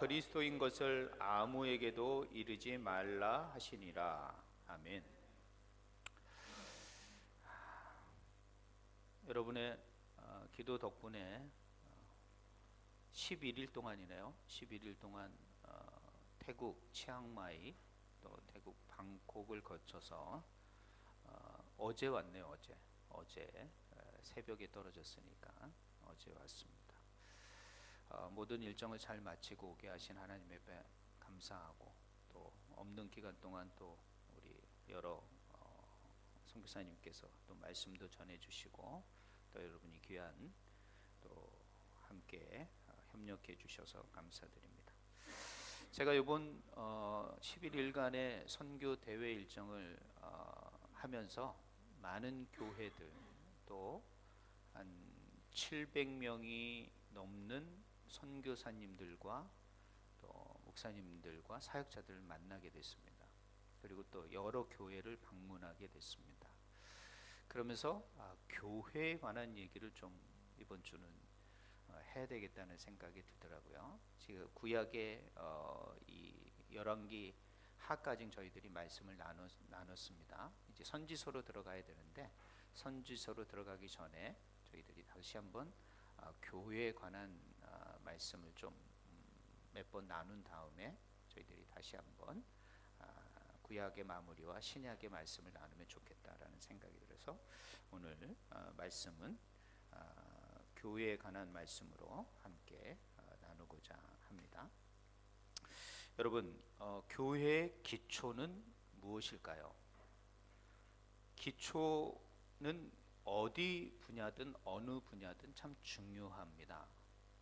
그리스도인 것을 아무에게도 이르지 말라 하시니라. 아멘. 여러분의 기도 덕분에 11일 동안이네요. 11일 동안 태국 치앙마이 또 태국 방콕을 거쳐서 어제 왔네요. 어제 새벽에 떨어졌으니까 어제 왔습니다. 모든 일정을 잘 마치고 오게 하신 하나님 앞에 감사하고, 또 없는 기간 동안 또 우리 여러 선교사님께서 또 말씀도 전해주시고, 또 여러분이 귀한 또 함께 협력해 주셔서 감사드립니다. 제가 이번 11일간의 선교 대회 일정을 하면서 많은 교회들, 또 한 700명이 넘는 선교사님들과 또 목사님들과 사역자들을 만나게 됐습니다. 그리고 또 여러 교회를 방문하게 됐습니다. 그러면서 교회에 관한 얘기를 좀 이번 주는 해야 되겠다는 생각이 들더라고요. 지금 구약의 이 열왕기 하까지 저희들이 말씀을 나눴습니다. 이제 선지서로 들어가야 되는데, 선지서로 들어가기 전에 저희들이 다시 한번 교회에 관한 말씀을 좀 몇 번 나눈 다음에 저희들이 다시 한번 구약의 마무리와 신약의 말씀을 나누면 좋겠다라는 생각이 들어서 오늘 말씀은 교회에 관한 말씀으로 함께 나누고자 합니다. 여러분, 교회의 기초는 무엇일까요? 기초는 어디 분야든 어느 분야든 참 중요합니다.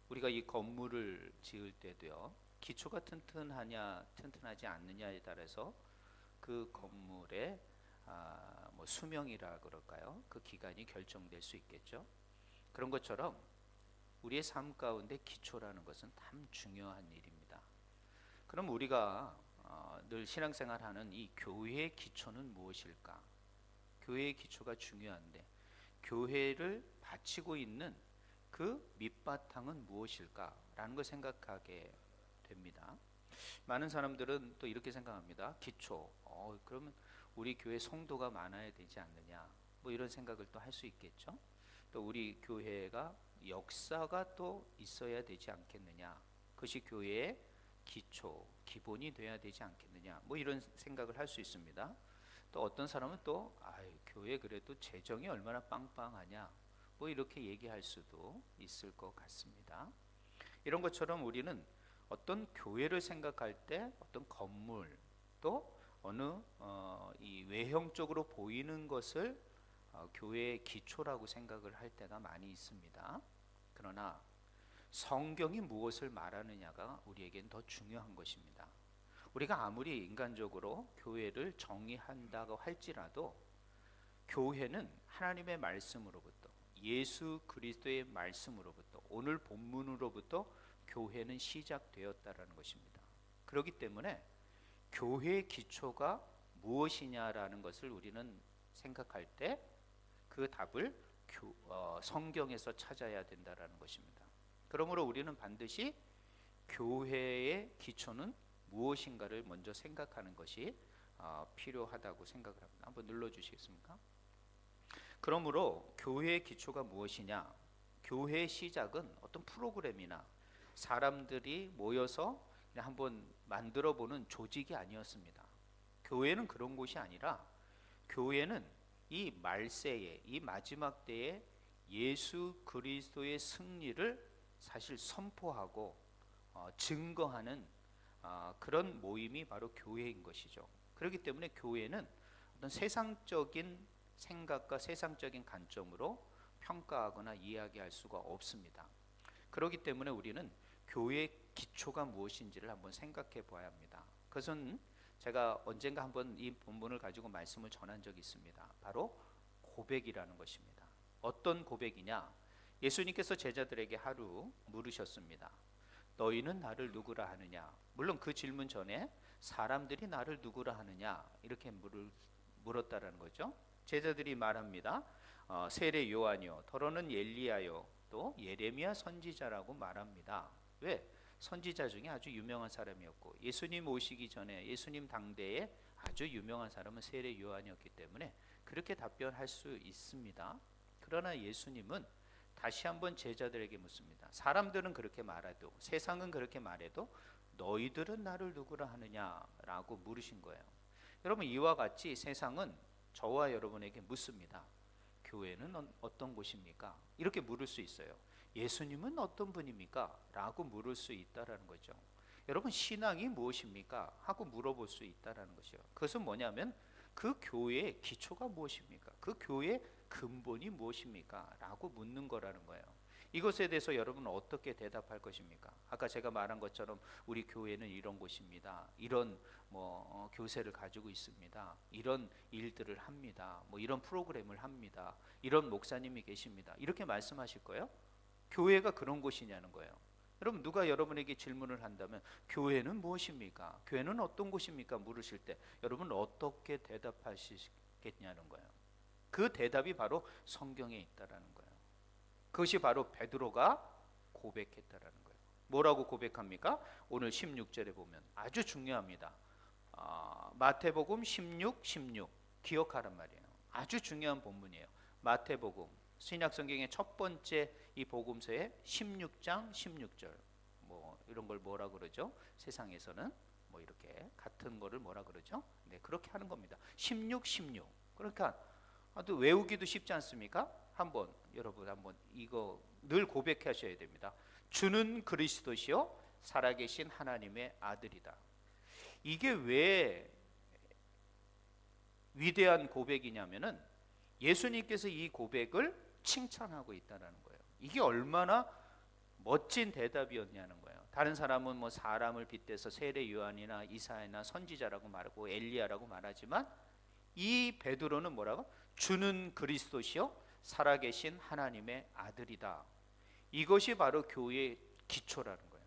우리가 이 건물을 지을 때도요, 기초가 튼튼하냐 튼튼하지 않느냐에 따라서 그 건물의 뭐 수명이라 그럴까요? 그 기간이 결정될 수 있겠죠. 그런 것처럼 우리의 삶 가운데 기초라는 것은 참 중요한 일입니다. 그럼 우리가 늘 신앙생활하는 이 교회의 기초는 무엇일까? 교회의 기초가 중요한데 교회를 바치고 있는 그 밑바탕은 무엇일까라는 걸 생각하게 됩니다. 많은 사람들은 또 이렇게 생각합니다. 기초, 그러면 우리 교회 성도가 많아야 되지 않느냐, 뭐 이런 생각을 또 할 수 있겠죠. 또 우리 교회가 역사가 또 있어야 되지 않겠느냐, 그것이 교회의 기초, 기본이 돼야 되지 않겠느냐, 뭐 이런 생각을 할 수 있습니다. 또 어떤 사람은 또 교회 그래도 재정이 얼마나 빵빵하냐, 뭐 이렇게 얘기할 수도 있을 것 같습니다. 이런 것처럼 우리는 어떤 교회를 생각할 때 어떤 건물, 또 어느 이 외형적으로 보이는 것을 교회의 기초라고 생각을 할 때가 많이 있습니다. 그러나 성경이 무엇을 말하느냐가 우리에겐 더 중요한 것입니다. 우리가 아무리 인간적으로 교회를 정의한다고 할지라도 교회는 하나님의 말씀으로부터, 예수 그리스도의 말씀으로부터, 오늘 본문으로부터 교회는 시작되었다라는 것입니다. 그렇기 때문에 교회의 기초가 무엇이냐라는 것을 우리는 생각할 때 그 답을 성경에서 찾아야 된다라는 것입니다. 그러므로 우리는 반드시 교회의 기초는 무엇인가를 먼저 생각하는 것이 필요하다고 생각을 합니다. 한번 눌러주시겠습니까? 그러므로 교회의 기초가 무엇이냐? 교회의 시작은 어떤 프로그램이나 사람들이 모여서 그냥 한번 만들어보는 조직이 아니었습니다. 교회는 그런 곳이 아니라, 교회는 이 말세에, 이 마지막 때에 예수 그리스도의 승리를 사실 선포하고 증거하는 그런 모임이 바로 교회인 것이죠. 그렇기 때문에 교회는 어떤 세상적인 생각과 세상적인 관점으로 평가하거나 이야기할 수가 없습니다. 그렇기 때문에 우리는 교회의 기초가 무엇인지를 한번 생각해 봐야 합니다. 그것은 제가 언젠가 한번 이 본문을 가지고 말씀을 전한 적이 있습니다. 바로 고백이라는 것입니다. 어떤 고백이냐? 예수님께서 제자들에게 하루 물으셨습니다. 너희는 나를 누구라 하느냐? 물론 그 질문 전에 사람들이 나를 누구라 하느냐, 이렇게 물었다라는 거죠. 제자들이 말합니다. 세례 요한이요, 더러는 엘리야요, 또 예레미야 선지자라고 말합니다. 왜? 선지자 중에 아주 유명한 사람이었고, 예수님 오시기 전에 예수님 당대에 아주 유명한 사람은 세례 요한이었기 때문에 그렇게 답변할 수 있습니다. 그러나 예수님은 다시 한번 제자들에게 묻습니다. 사람들은 그렇게 말해도, 세상은 그렇게 말해도 너희들은 나를 누구라 하느냐라고 물으신 거예요. 여러분, 이와 같이 세상은 저와 여러분에게 묻습니다. 교회는 어떤 곳입니까? 이렇게 물을 수 있어요. 예수님은 어떤 분입니까? 라고 물을 수 있다라는 거죠. 여러분, 신앙이 무엇입니까? 하고 물어볼 수 있다라는 것이요. 그것은 뭐냐면 그 교회의 기초가 무엇입니까? 그 교회의 근본이 무엇입니까? 라고 묻는 거라는 거예요. 이것에 대해서 여러분은 어떻게 대답할 것입니까? 아까 제가 말한 것처럼 우리 교회는 이런 곳입니다. 이런 교세를 가지고 있습니다. 이런 일들을 합니다. 이런 프로그램을 합니다. 이런 목사님이 계십니다. 이렇게 말씀하실 거예요? 교회가 그런 곳이냐는 거예요. 여러분, 누가 여러분에게 질문을 한다면 교회는 무엇입니까? 교회는 어떤 곳입니까? 물으실 때 여러분 어떻게 대답하시겠냐는 거예요. 그 대답이 바로 성경에 있다라는 거예요. 그것이 바로 베드로가 고백했다라는 거예요. 뭐라고 고백합니까? 오늘 16절에 보면 아주 중요합니다. 마태복음 16 기억하란 말이에요. 아주 중요한 본문이에요. 마태복음, 신약 성경의 첫 번째 이 복음서의 16장 16절. 이런 걸 뭐라 그러죠? 세상에서는 이렇게 같은 거를 뭐라 그러죠? 네, 그렇게 하는 겁니다. 16. 그러니까 아주 외우기도 쉽지 않습니까? 여러분 한번 이거 늘 고백하셔야 됩니다. 주는 그리스도시요 살아계신 하나님의 아들이다. 이게 왜 위대한 고백이냐면은 예수님께서 이 고백을 칭찬하고 있다는 거예요. 이게 얼마나 멋진 대답이었냐는 거예요. 다른 사람은 사람을 빗대서 세례 요한이나 이사야나 선지자라고 말하고 엘리야라고 말하지만 이 베드로는 뭐라고? 주는 그리스도시요 살아계신 하나님의 아들이다. 이것이 바로 교회의 기초라는 거예요.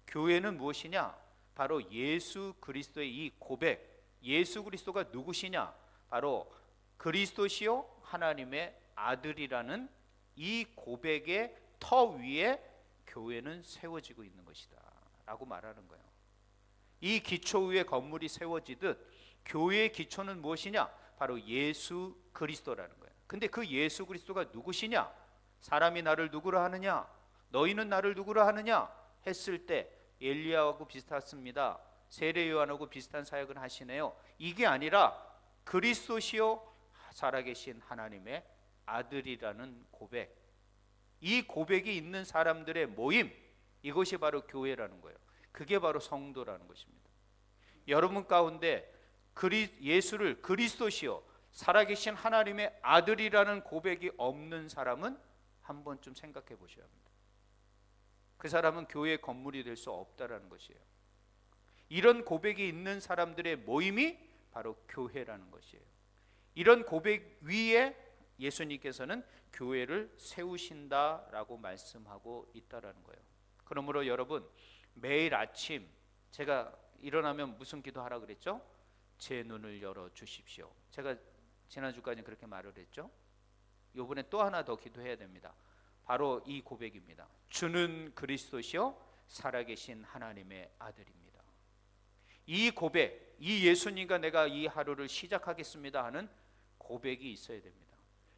교회는 무엇이냐? 바로 예수 그리스도의 이 고백. 예수 그리스도가 누구시냐? 바로 그리스도시요 하나님의 아들이라는 이 고백의 터 위에 교회는 세워지고 있는 것이다 라고 말하는 거예요. 이 기초 위에 건물이 세워지듯 교회의 기초는 무엇이냐? 바로 예수 그리스도라는 거예요. 근데 그 예수 그리스도가 누구시냐? 사람이 나를 누구라 하느냐? 너희는 나를 누구라 하느냐? 했을 때 엘리야하고 비슷했습니다. 세례 요한하고 비슷한 사역을 하시네요. 이게 아니라 그리스도시요 살아계신 하나님의 아들이라는 고백. 이 고백이 있는 사람들의 모임, 이것이 바로 교회라는 거예요. 그게 바로 성도라는 것입니다. 여러분 가운데 예수를 그리스도시요 살아계신 하나님의 아들이라는 고백이 없는 사람은 한 번쯤 생각해 보셔야 합니다. 그 사람은 교회의 건물이 될 수 없다라는 것이에요. 이런 고백이 있는 사람들의 모임이 바로 교회라는 것이에요. 이런 고백 위에 예수님께서는 교회를 세우신다라고 말씀하고 있다라는 거예요. 그러므로 여러분, 매일 아침 제가 일어나면 무슨 기도하라 그랬죠? 제 눈을 열어 주십시오. 제가 지난주까지 그렇게 말을 했죠. 이번에 또 하나 더 기도해야 됩니다. 바로 이 고백입니다. 주는 그리스도시요 살아계신 하나님의 아들입니다. 이 고백, 이 예수님과 내가 이 하루를 시작하겠습니다 하는 고백이 있어야 됩니다.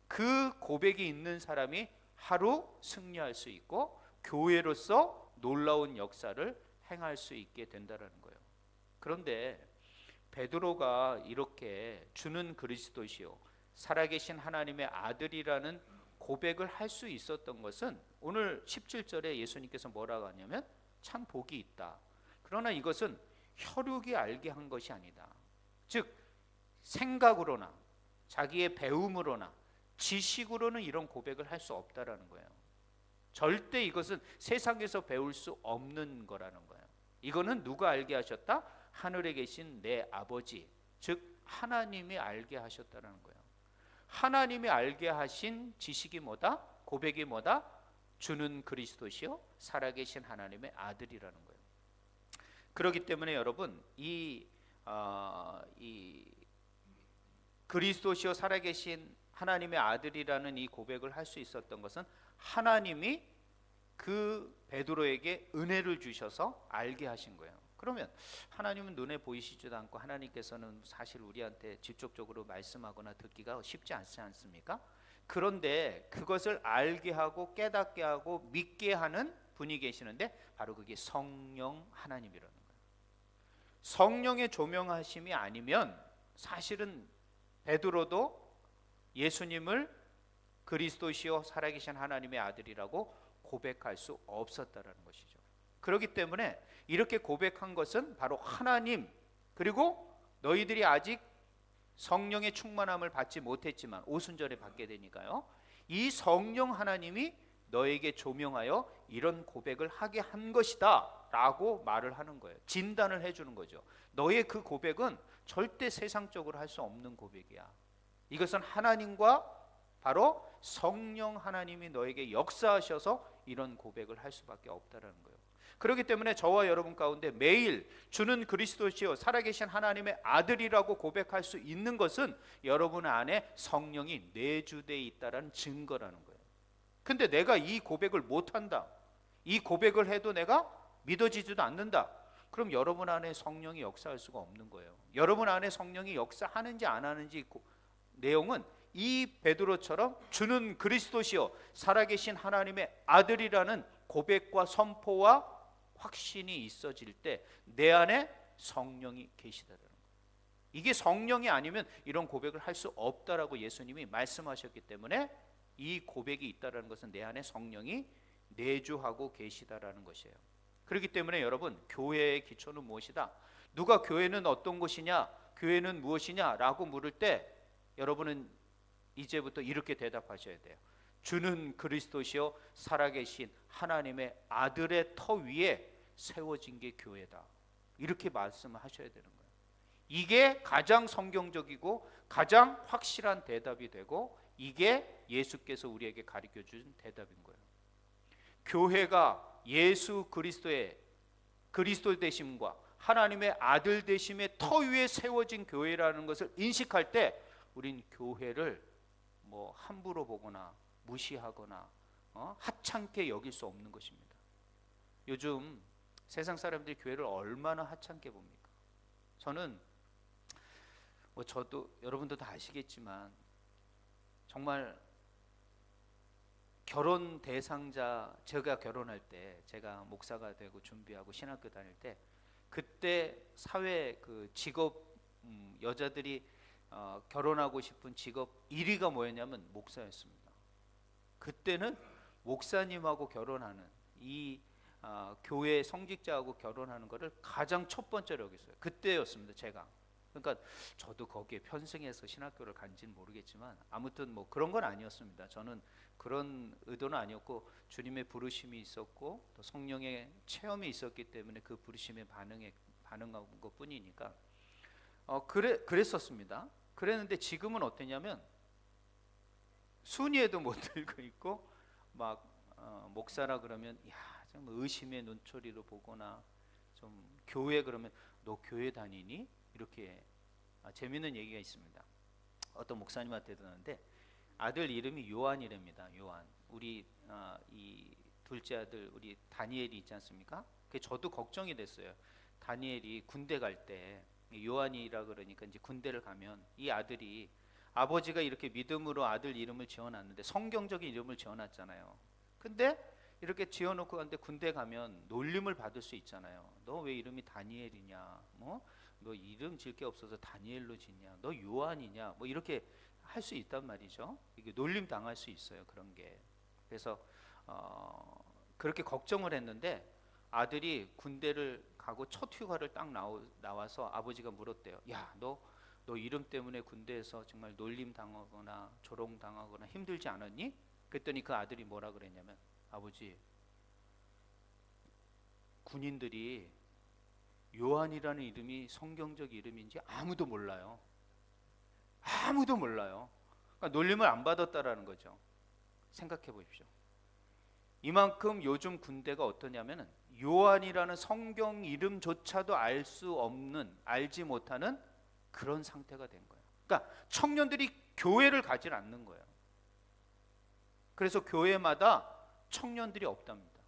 그 고백이 있는 사람이 하루 승리할 수 있고 교회로서 놀라운 역사를 행할 수 있게 된다는 거예요. 그런데 베드로가 이렇게 주는 그리스도시요 살아계신 하나님의 아들이라는 고백을 할 수 있었던 것은 오늘 17절에 예수님께서 뭐라고 하냐면 참 복이 있다. 그러나 이것은 혈육이 알게 한 것이 아니다. 즉 생각으로나 자기의 배움으로나 지식으로는 이런 고백을 할 수 없다라는 거예요. 절대 이것은 세상에서 배울 수 없는 거라는 거예요. 이거는 누가 알게 하셨다? 하늘에 계신 내 아버지, 즉 하나님이 알게 하셨다는 거예요. 하나님이 알게 하신 지식이 뭐다? 고백이 뭐다? 주는 그리스도시요 살아계신 하나님의 아들이라는 거예요. 그렇기 때문에 여러분 이 그리스도시요 살아계신 하나님의 아들이라는 이 고백을 할 수 있었던 것은 하나님이 그 베드로에게 은혜를 주셔서 알게 하신 거예요. 그러면 하나님은 눈에 보이시지도 않고 하나님께서는 사실 우리한테 직접적으로 말씀하거나 듣기가 쉽지 않지 않습니까? 그런데 그것을 알게 하고 깨닫게 하고 믿게 하는 분이 계시는데 바로 그게 성령 하나님이라는 거예요. 성령의 조명하심이 아니면 사실은 베드로도 예수님을 그리스도시요 살아계신 하나님의 아들이라고 고백할 수 없었다라는 것이죠. 그렇기 때문에 이렇게 고백한 것은 바로 하나님, 그리고 너희들이 아직 성령의 충만함을 받지 못했지만 오순절에 받게 되니까요, 이 성령 하나님이 너에게 조명하여 이런 고백을 하게 한 것이다 라고 말을 하는 거예요. 진단을 해주는 거죠. 너의 그 고백은 절대 세상적으로 할 수 없는 고백이야. 이것은 하나님과 바로 성령 하나님이 너에게 역사하셔서 이런 고백을 할 수밖에 없다라는 거예요. 그렇기 때문에 저와 여러분 가운데 매일 주는 그리스도시요 살아계신 하나님의 아들이라고 고백할 수 있는 것은 여러분 안에 성령이 내주되어 있다는 증거라는 거예요. 근데 내가 이 고백을 못한다, 이 고백을 해도 내가 믿어지지도 않는다, 그럼 여러분 안에 성령이 역사할 수가 없는 거예요. 여러분 안에 성령이 역사하는지 안 하는지 내용은 이 베드로처럼 주는 그리스도시요 살아계신 하나님의 아들이라는 고백과 선포와 확신이 있어질 때 내 안에 성령이 계시다라는 거예요. 이게 성령이 아니면 이런 고백을 할 수 없다라고 예수님이 말씀하셨기 때문에 이 고백이 있다라는 것은 내 안에 성령이 내주하고 계시다라는 것이에요. 그렇기 때문에 여러분, 교회의 기초는 무엇이다? 누가 교회는 어떤 곳이냐, 교회는 무엇이냐 라고 물을 때 여러분은 이제부터 이렇게 대답하셔야 돼요. 주는 그리스도시요 살아계신 하나님의 아들의 터 위에 세워진 게 교회다, 이렇게 말씀을 하셔야 되는 거예요. 이게 가장 성경적이고 가장 확실한 대답이 되고 이게 예수께서 우리에게 가르쳐 준 대답인 거예요. 교회가 예수 그리스도의 그리스도 되심과 하나님의 아들 되심의 터 위에 세워진 교회라는 것을 인식할 때 우린 교회를 뭐 함부로 보거나 무시하거나 하찮게 여길 수 없는 것입니다. 요즘 세상 사람들이 교회를 얼마나 하찮게 봅니까? 저는 저도 여러분도 다 아시겠지만 정말 결혼 대상자, 제가 결혼할 때, 제가 목사가 되고 준비하고 신학교 다닐 때 그때 사회 그 직업 여자들이 결혼하고 싶은 직업 1위가 뭐였냐면 목사였습니다. 그때는 목사님하고 결혼하는 이 교회 성직자하고 결혼하는 것을 가장 첫 번째로 여겼어요. 그때였습니다. 제가. 그러니까 저도 거기에 편승해서 신학교를 간지는 모르겠지만 아무튼 뭐 그런 건 아니었습니다. 저는 그런 의도는 아니었고 주님의 부르심이 있었고 또 성령의 체험이 있었기 때문에 그 부르심에 반응한 것뿐이니까 그랬었습니다. 그랬는데 지금은 어땠냐면 순위에도 못 들고 있고 막 목사라 그러면 좀 의심의 눈초리로 보거나 좀 교회 그러면 너 교회 다니니? 이렇게 재미있는 얘기가 있습니다. 어떤 목사님한테 듣는데 아들 이름이 요한이랍니다. 요한. 우리 이 둘째 아들 우리 다니엘이 있지 않습니까? 저도 걱정이 됐어요. 다니엘이 군대 갈 때 요한이라 그러니까 이제 군대를 가면 이 아들이 아버지가 이렇게 믿음으로 아들 이름을 지어놨는데 성경적인 이름을 지어놨잖아요. 근데 이렇게 지어놓고 갔는데 군대 가면 놀림을 받을 수 있잖아요. 너 왜 이름이 다니엘이냐? 너 이름 질 게 없어서 다니엘로 짓냐? 너 요한이냐? 뭐 이렇게 할 수 있단 말이죠. 이게 놀림 당할 수 있어요. 그런 게. 그래서 그렇게 걱정을 했는데 아들이 군대를 가고 첫 휴가를 딱 나와서 아버지가 물었대요. 야, 너 이름 때문에 군대에서 정말 놀림 당하거나 조롱 당하거나 힘들지 않았니? 그랬더니 그 아들이 뭐라 그랬냐면 아버지, 군인들이 요한이라는 이름이 성경적 이름인지 아무도 몰라요. 아무도 몰라요. 그러니까 놀림을 안 받았다라는 거죠. 생각해 보십시오. 이만큼 요즘 군대가 어떠냐면은 요한이라는 성경 이름조차도 알지 못하는 그런 상태가 된 거예요. 그러니까 청년들이 교회를 가질 않는 거예요. 그래서 교회마다 청년들이 없답니다.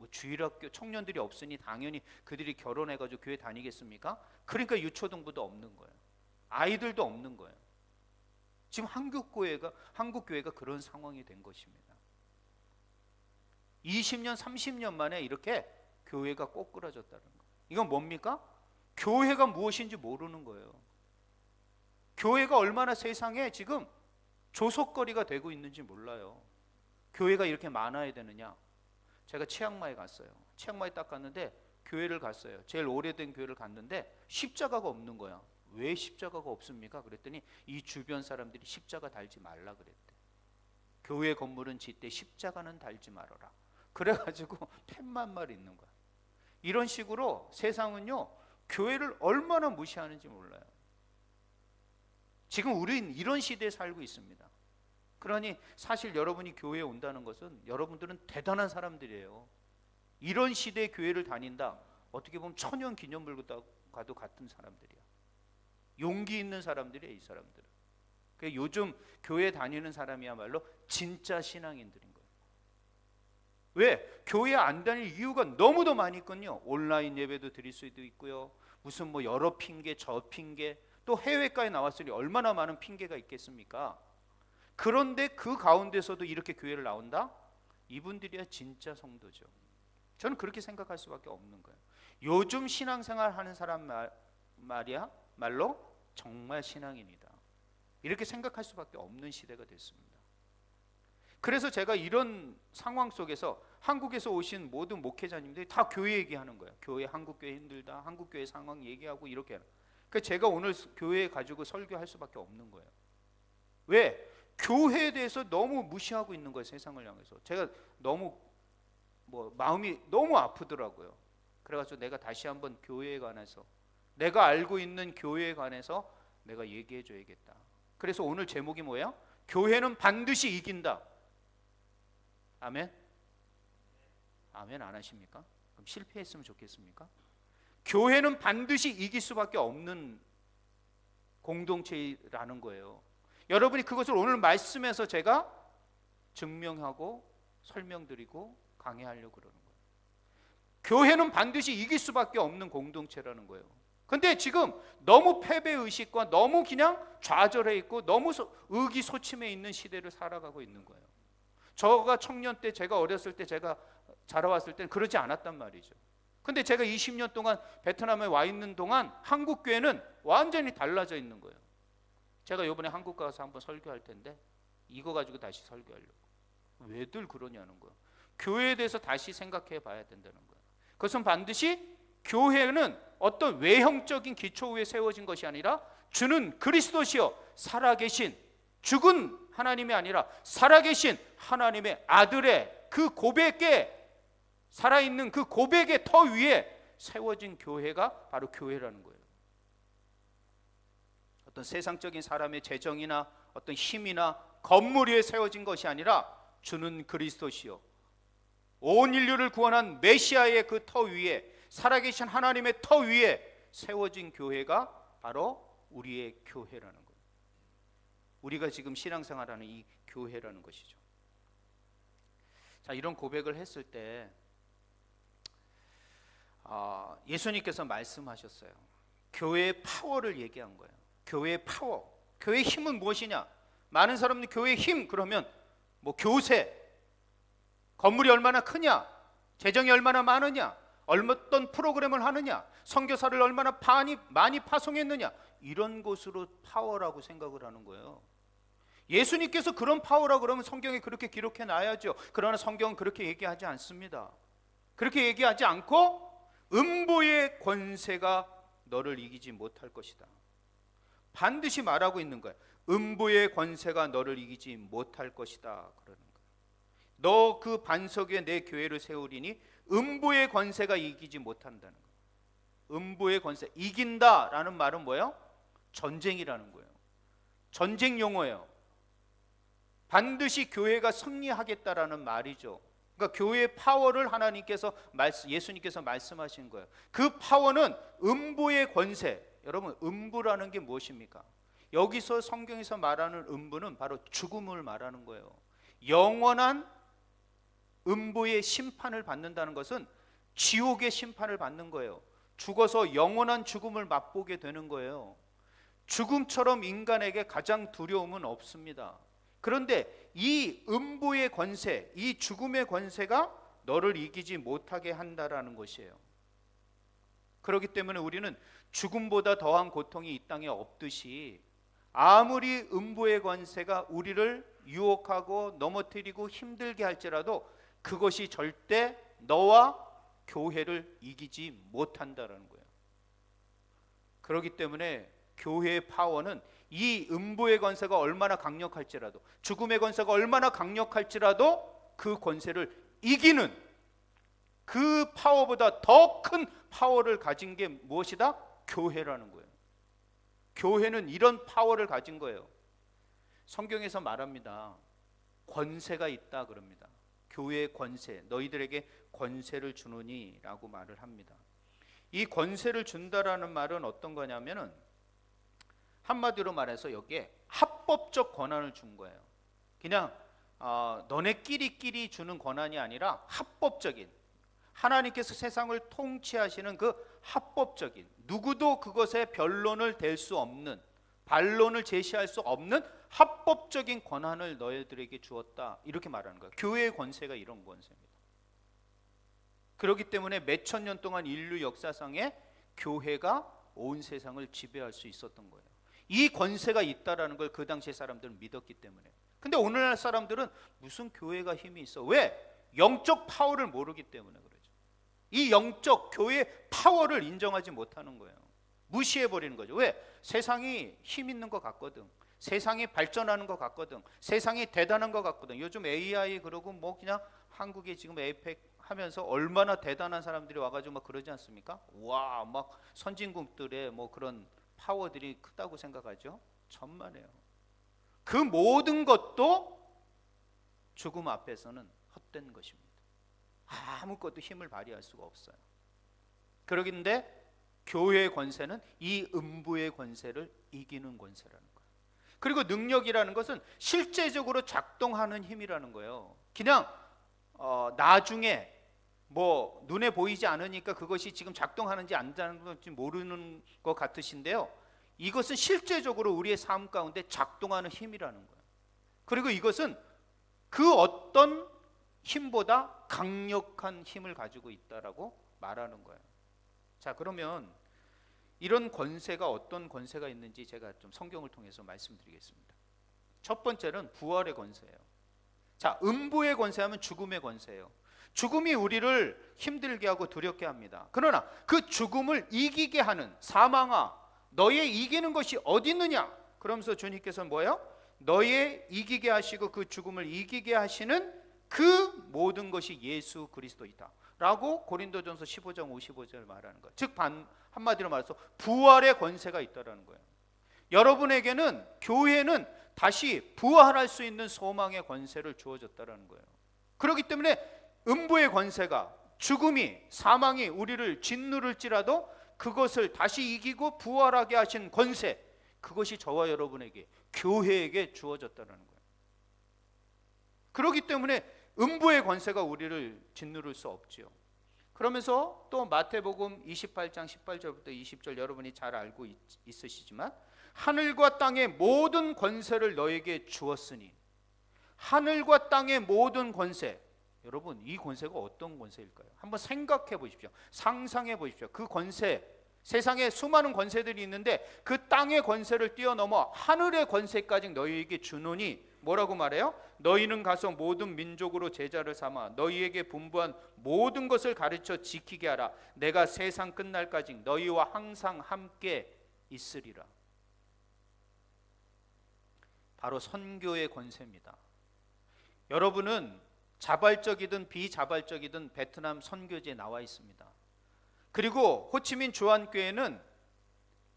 뭐 주일학교 청년들이 없으니 당연히 그들이 결혼해가지고 교회 다니겠습니까? 그러니까 유초등부도 없는 거예요. 아이들도 없는 거예요. 지금 한국 교회가 그런 상황이 된 것입니다. 20년, 30년 만에 이렇게 교회가 꼬꾸라졌다는 거예요. 이건 뭡니까? 교회가 무엇인지 모르는 거예요. 교회가 얼마나 세상에 지금 조속거리가 되고 있는지 몰라요. 교회가 이렇게 많아야 되느냐? 제가 치앙마이에 갔어요. 치앙마이 딱 갔는데 교회를 갔어요. 제일 오래된 교회를 갔는데 십자가가 없는 거야. 왜 십자가가 없습니까? 그랬더니 이 주변 사람들이 십자가 달지 말라 그랬대. 교회 건물은 짓되 십자가는 달지 말아라. 그래가지고 팻만 말 있는 거야. 이런 식으로 세상은요, 교회를 얼마나 무시하는지 몰라요. 지금 우리는 이런 시대에 살고 있습니다. 그러니 사실 여러분이 교회에 온다는 것은 여러분들은 대단한 사람들이에요. 이런 시대에 교회를 다닌다, 어떻게 보면 천연 기념물과도 같은 사람들이야. 용기 있는 사람들이에요, 이 사람들은. 요즘 교회 다니는 사람이야말로 진짜 신앙인들인 거예요. 왜? 교회 안 다닐 이유가 너무도 많이 있거든요. 온라인 예배도 드릴 수도 있고요, 무슨 뭐 여러 핑계 저 핑계, 또 해외까지 나왔으니 얼마나 많은 핑계가 있겠습니까? 그런데 그 가운데서도 이렇게 교회를 나온다? 이분들이야 진짜 성도죠. 저는 그렇게 생각할 수밖에 없는 거예요. 요즘 신앙생활 하는 사람 말로 정말 신앙인이다, 이렇게 생각할 수밖에 없는 시대가 됐습니다. 그래서 제가 이런 상황 속에서 한국에서 오신 모든 목회자님들이 다 교회 얘기하는 거예요. 교회, 한국교회 힘들다, 한국교회 상황 얘기하고 이렇게. 그래서 제가 오늘 교회 가지고 설교할 수밖에 없는 거예요. 왜? 교회에 대해서 너무 무시하고 있는 거예요, 세상을 향해서. 제가 너무 마음이 너무 아프더라고요. 그래가지고 내가 다시 한번 교회에 관해서, 내가 알고 있는 교회에 관해서 내가 얘기해 줘야겠다. 그래서 오늘 제목이 뭐야? 교회는 반드시 이긴다. 아멘? 아멘 안 하십니까? 그럼 실패했으면 좋겠습니까? 교회는 반드시 이길 수밖에 없는 공동체라는 거예요. 여러분이 그것을 오늘 말씀에서 제가 증명하고 설명드리고 강해하려고 그러는 거예요. 교회는 반드시 이길 수밖에 없는 공동체라는 거예요. 근데 지금 너무 패배의식과 너무 그냥 좌절해 있고 너무 의기소침해 있는 시대를 살아가고 있는 거예요. 저가 청년 때, 제가 어렸을 때, 제가 자라왔을 때는 그러지 않았단 말이죠. 근데 제가 20년 동안 베트남에 와 있는 동안 한국 교회는 완전히 달라져 있는 거예요. 제가 이번에 한국 가서 한번 설교할 텐데 이거 가지고 다시 설교하려고. 왜들 그러냐는 거예요. 교회에 대해서 다시 생각해 봐야 된다는 거예요. 그것은 반드시 교회는 어떤 외형적인 기초 위에 세워진 것이 아니라 주는 그리스도시요 살아계신, 죽은 하나님이 아니라 살아계신 하나님의 아들의 그 고백에, 살아있는 그 고백의 터 위에 세워진 교회가 바로 교회라는 거예요. 어떤 세상적인 사람의 재정이나 어떤 힘이나 건물 위에 세워진 것이 아니라 주는 그리스도시요 온 인류를 구원한 메시아의 그 터 위에, 살아계신 하나님의 터 위에 세워진 교회가 바로 우리의 교회라는 거예요. 우리가 지금 신앙생활하는 이 교회라는 것이죠. 자, 이런 고백을 했을 때 예수님께서 말씀하셨어요. 교회의 파워를 얘기한 거예요. 교회의 파워, 교회의 힘은 무엇이냐? 많은 사람들이 교회의 힘 그러면 뭐 교세, 건물이 얼마나 크냐, 재정이 얼마나 많으냐, 어떤 프로그램을 하느냐, 선교사를 얼마나 많이 파송했느냐, 이런 것으로 파워라고 생각을 하는 거예요. 예수님께서 그런 파워라고 그러면 성경에 그렇게 기록해 놔야죠. 그러나 성경은 그렇게 얘기하지 않습니다. 그렇게 얘기하지 않고 음보의 권세가 너를 이기지 못할 것이다. 반드시 말하고 있는 거예요. 음보의 권세가 너를 이기지 못할 것이다 그러는 거예요. 너 그 반석 위에 내 교회를 세우리니 음보의 권세가 이기지 못한다는 거예요. 음보의 권세, 이긴다라는 말은 뭐예요? 전쟁이라는 거예요. 전쟁 용어예요. 반드시 교회가 승리하겠다라는 말이죠. 그러니까 교회의 파워를 하나님께서 예수님께서 말씀하신 거예요. 그 파워는 음보의 권세. 여러분, 음부라는 게 무엇입니까? 여기서 성경에서 말하는 음부는 바로 죽음을 말하는 거예요. 영원한 음부의 심판을 받는다는 것은 지옥의 심판을 받는 거예요. 죽어서 영원한 죽음을 맛보게 되는 거예요. 죽음처럼 인간에게 가장 두려움은 없습니다. 그런데 이 음부의 권세, 이 죽음의 권세가 너를 이기지 못하게 한다라는 것이에요. 그렇기 때문에 우리는 죽음보다 더한 고통이 이 땅에 없듯이 아무리 음부의 권세가 우리를 유혹하고 넘어뜨리고 힘들게 할지라도 그것이 절대 너와 교회를 이기지 못한다는 거예요. 그렇기 때문에 교회의 파워는 이 음부의 권세가 얼마나 강력할지라도, 죽음의 권세가 얼마나 강력할지라도 그 권세를 이기는, 그 파워보다 더 큰 파워를 가진 게 무엇이다? 교회라는 거예요. 교회는 이런 파워를 가진 거예요. 성경에서 말합니다. 권세가 있다 그럽니다. 교회의 권세, 너희들에게 권세를 주노니 라고 말을 합니다. 이 권세를 준다라는 말은 어떤 거냐면은 한마디로 말해서 여기에 합법적 권한을 준 거예요. 그냥 너네끼리 주는 권한이 아니라 합법적인, 하나님께서 세상을 통치하시는 그 합법적인, 누구도 그것에 변론을 댈 수 없는, 반론을 제시할 수 없는 합법적인 권한을 너희들에게 주었다, 이렇게 말하는 거예요. 교회의 권세가 이런 권세입니다. 그렇기 때문에 몇천 년 동안 인류 역사상에 교회가 온 세상을 지배할 수 있었던 거예요. 이 권세가 있다라는 걸 그 당시의 사람들은 믿었기 때문에. 근데 오늘날 사람들은 무슨 교회가 힘이 있어? 왜? 영적 파워를 모르기 때문에 그러죠. 이 영적 교회의 파워를 인정하지 못하는 거예요. 무시해버리는 거죠. 왜? 세상이 힘 있는 것 같거든. 세상이 발전하는 것 같거든. 세상이 대단한 것 같거든. 요즘 AI 그러고 뭐 그냥 한국에 지금 에이펙 하면서 얼마나 대단한 사람들이 와가지고 막 그러지 않습니까? 와, 막 선진국들의 뭐 그런 파워들이 크다고 생각하죠. 천만에요. 그 모든 것도 죽음 앞에서는 헛된 것입니다. 아무것도 힘을 발휘할 수가 없어요. 그러긴데 교회의 권세는 이 음부의 권세를 이기는 권세라는 거예요. 그리고 능력이라는 것은 실제적으로 작동하는 힘이라는 거예요. 그냥 나중에 뭐 눈에 보이지 않으니까 그것이 지금 작동하는지 안 작동하는지 모르는 것 같으신데요. 이것은 실제적으로 우리의 삶 가운데 작동하는 힘이라는 거예요. 그리고 이것은 그 어떤 힘보다 강력한 힘을 가지고 있다라고 말하는 거예요. 자, 그러면 이런 권세가 어떤 권세가 있는지 제가 좀 성경을 통해서 말씀드리겠습니다. 첫 번째는 부활의 권세예요. 자, 음부의 권세하면 죽음의 권세예요. 죽음이 우리를 힘들게 하고 두렵게 합니다. 그러나 그 죽음을 이기게 하는, 사망아 너의 이기는 것이 어디 있느냐? 그러면서 주님께서 뭐예요? 너의 이기게 하시고 그 죽음을 이기게 하시는 그 모든 것이 예수 그리스도이다 라고 고린도전서 15장 55절 말하는 거예요. 즉 한마디로 말해서 부활의 권세가 있다라는 거예요. 여러분에게는, 교회는 다시 부활할 수 있는 소망의 권세를 주어졌다라는 거예요. 그렇기 때문에 음부의 권세가, 죽음이, 사망이 우리를 짓누를지라도 그것을 다시 이기고 부활하게 하신 권세, 그것이 저와 여러분에게, 교회에게 주어졌다는 거예요. 그렇기 때문에 음부의 권세가 우리를 짓누를 수 없지요. 그러면서 또 마태복음 28장 18절부터 20절 여러분이 잘 알고 있으시지만, 하늘과 땅의 모든 권세를 너에게 주었으니, 하늘과 땅의 모든 권세, 여러분 이 권세가 어떤 권세일까요? 한번 생각해 보십시오. 상상해 보십시오. 그 권세, 세상에 수많은 권세들이 있는데 그 땅의 권세를 뛰어넘어 하늘의 권세까지 너희에게 주노니 뭐라고 말해요? 너희는 가서 모든 민족으로 제자를 삼아 너희에게 분부한 모든 것을 가르쳐 지키게 하라. 내가 세상 끝날까지 너희와 항상 함께 있으리라. 바로 선교의 권세입니다. 여러분은 자발적이든 비자발적이든 베트남 선교지에 나와 있습니다. 그리고 호치민 주한교회는